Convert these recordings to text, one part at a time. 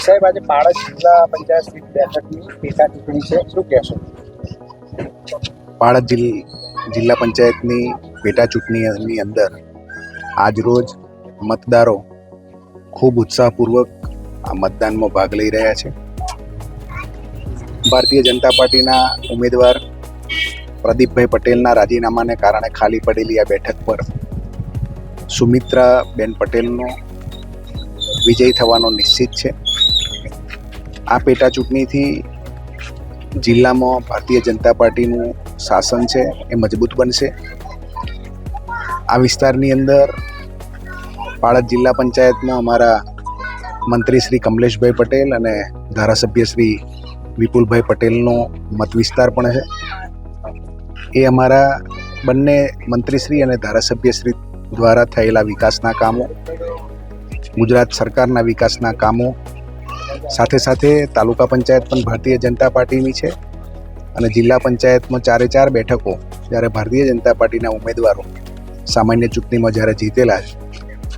સાહેબ, આજે પાળજ જિલ્લા પંચાયત સીટ બેઠકની પેટા ચૂંટણી છે, શું કહેશો? પાળજ જિલ્લા પંચાયતની પેટા ચૂંટણીની અંદર આજરોજ મતદારો ખૂબ ઉત્સાહપૂર્વક આ મતદાનમાં ભાગ લઈ રહ્યા છે. ભારતીય જનતા પાર્ટીના ઉમેદવાર પ્રદીપભાઈ પટેલના રાજીનામાને કારણે ખાલી પડેલી આ બેઠક પર સુમિત્રાબેન પટેલનો વિજય થવાનો નિશ્ચિત છે. આ પેટા ચૂંટણીથી જિલ્લામાં ભારતીય જનતા પાર્ટીનું શાસન છે એ મજબૂત બનશે. આ વિસ્તારની અંદર પાળજ જિલ્લા પંચાયતમાં અમારા મંત્રી શ્રી કમલેશભાઈ પટેલ અને ધારાસભ્ય શ્રી વિપુલભાઈ પટેલનો મત વિસ્તાર પણ છે. એ અમારા બંને મંત્રીશ્રી અને ધારાસભ્યશ્રી દ્વારા થયેલા વિકાસના કામો, ગુજરાત સરકારના વિકાસના કામો, સાથે સાથે તાલુકા પંચાયત પણ ભારતીય જનતા પાર્ટીની છે અને જિલ્લા પંચાયતમાં 4 બેઠકો જ્યારે ભારતીય જનતા પાર્ટીના ઉમેદવારો સામાન્ય ચૂંટણીમાં જ્યારે જીતેલા છે,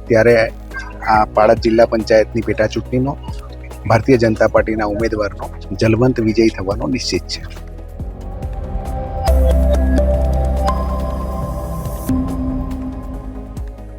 ત્યારે આ પાળજ જિલ્લા પંચાયતની પેટા ચૂંટણીનો ભારતીય જનતા પાર્ટીના ઉમેદવારનો જલવંત વિજય થવાનો નિશ્ચિત છે.